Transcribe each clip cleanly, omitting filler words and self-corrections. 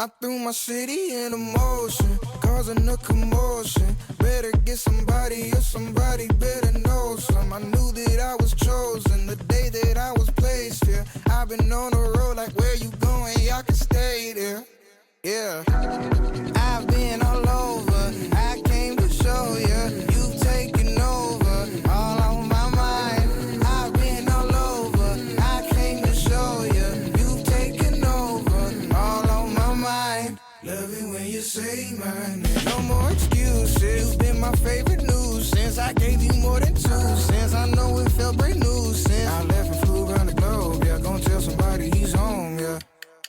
I threw my city in motion, causing a commotion. Better get somebody or somebody better know some. I knew that I was chosen the day that I was placed here. I've been on the road like where you going, y'all can stay there. Yeah, I've been all over, I came to show you, you've taken over, all on my mind. I've been all over, I came to show you, you've taken over, all on my mind. Love it when you say my name, no more excuses. You've been my favorite news since I gave you more than 2 cents. I know it felt brand new since I left and flew around the globe. Yeah, gonna tell somebody he's home, yeah.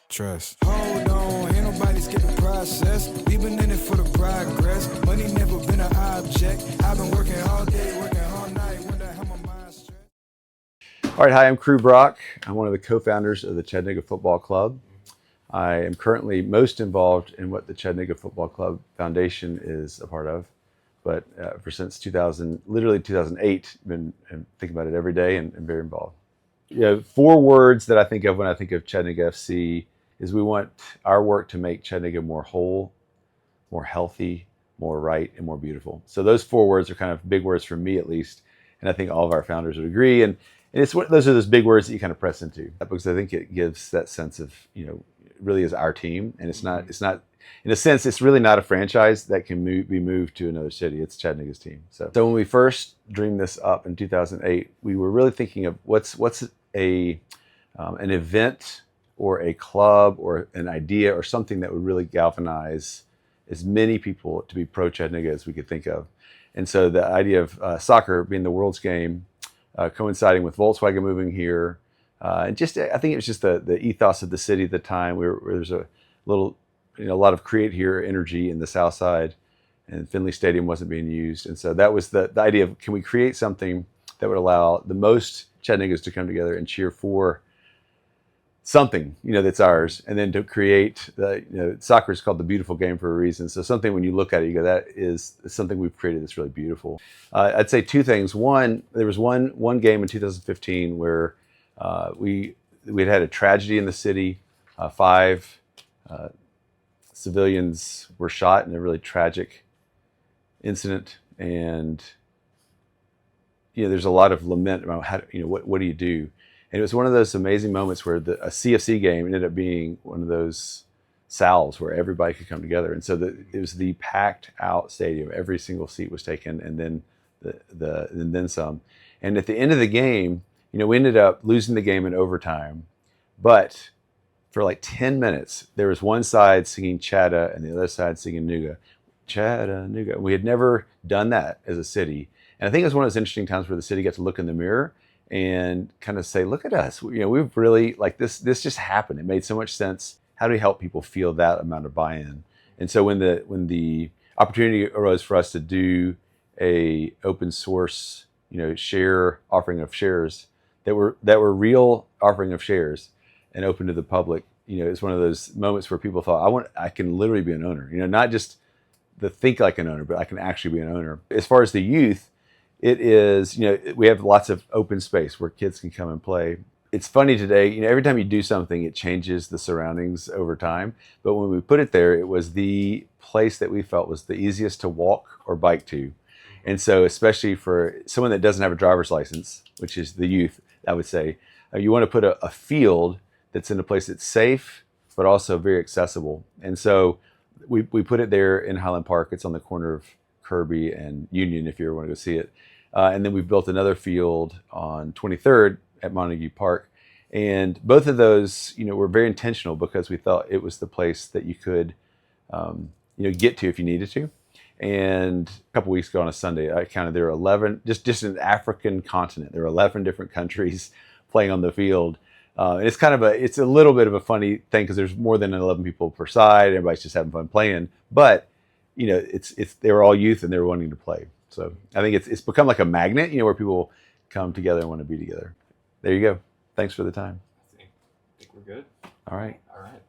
Trust. Hold on, ain't nobody skipping process. We been in it for the progress. Money never been an object. I've been working all day, working all night. Wonder how my mind's stressed. All right, hi, I'm Crew Brock. I'm one of the co-founders of the Chattanooga Football Club. I am currently most involved in what the Chattanooga Football Club Foundation is a part of. But since 2008, been thinking about it every day and very involved. You know, 4 words that I think of when I think of Chattanooga FC is we want our work to make Chattanooga more whole, more healthy, more right, and more beautiful. So those 4 words are kind of big words for me, at least, and I think all of our founders would agree. And it's those are those big words that you kind of press into, because I think it gives that sense of, you know, it really is our team, and it's not in a sense, it's really not a franchise that can be moved to another city. It's Chattanooga's team. So when we first dreamed this up in 2008, we were really thinking of what's an event or a club or an idea or something that would really galvanize as many people to be pro-Chattanooga as we could think of. And so the idea of soccer being the world's game, coinciding with Volkswagen moving here, and just I think it was just the ethos of the city at the time, where there's a lot of create here energy in the South Side, and Finley Stadium wasn't being used. And so that was the idea of, can we create something that would allow the most Chattanoogas to come together and cheer for something, you know, that's ours, and then to create soccer is called the beautiful game for a reason. So something, when you look at it, you go, that is something we've created that's really beautiful. I'd say 2 things. One, there was one game in 2015 where we had a tragedy in the city. 5 civilians were shot in a really tragic incident, and there's a lot of lament about how, what do you do? And it was one of those amazing moments where a CFC game ended up being one of those salves where everybody could come together. And so it was the packed out stadium. Every single seat was taken, and then and then some. And at the end of the game, we ended up losing the game in overtime, but for like 10 minutes, there was one side singing Chatta and the other side singing Nooga. Chattanooga. We had never done that as a city. And I think it was one of those interesting times where the city got to look in the mirror and kind of say, look at us. We've really, like, this just happened. It made so much sense. How do we help people feel that amount of buy-in? And so when the opportunity arose for us to do a open source, share offering of shares that were real offering of shares and open to the public, it's one of those moments where people thought, I can literally be an owner, not just think like an owner, but I can actually be an owner. As far as the youth, it is, we have lots of open space where kids can come and play. It's funny today, every time you do something, it changes the surroundings over time. But when we put it there, it was the place that we felt was the easiest to walk or bike to. And so especially for someone that doesn't have a driver's license, which is the youth, I would say, you want to put a field that's in a place that's safe, but also very accessible. And so we put it there in Highland Park. It's on the corner of Kirby and Union, if you ever want to go see it. And then we've built another field on 23rd at Montague Park. And both of those, were very intentional because we thought it was the place that you could, get to if you needed to. And a couple weeks ago on a Sunday, I counted there were 11, just an African continent. There were 11 different countries playing on the field. And it's a little bit of a funny thing because there's more than 11 people per side. Everybody's just having fun playing. But, they were all youth and they were wanting to play. So I think it's become like a magnet, where people come together and want to be together. There you go. Thanks for the time. I think we're good. All right. All right.